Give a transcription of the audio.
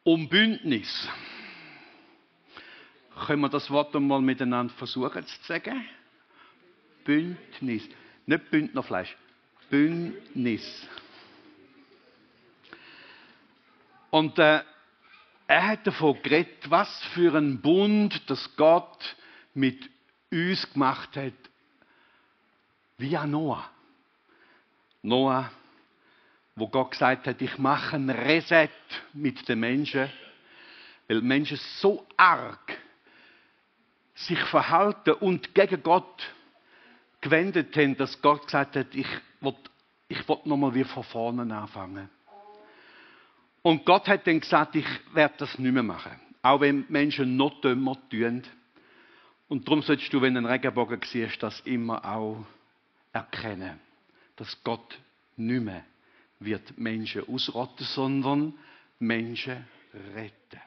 Um Bündnis. Können wir das Wort einmal miteinander versuchen zu sagen? Bündnis. Nicht Bündnerfleisch. Bündnis. Und er hat davon geredet, was für ein Bund, das Gott mit uns gemacht hat, via Noah. Noah, wo Gott gesagt hat, ich mache ein Reset mit den Menschen, weil die Menschen so arg sich verhalten und gegen Gott gewendet haben, dass Gott gesagt hat, ich will nochmal wieder von vorne anfangen. Und Gott hat dann gesagt, ich werde das nicht mehr machen. Auch wenn die Menschen noch dümmer tun. Und darum solltest du, wenn du einen Regenbogen siehst, das immer auch erkennen. Dass Gott nicht mehr wird Menschen ausrotten, sondern Menschen retten.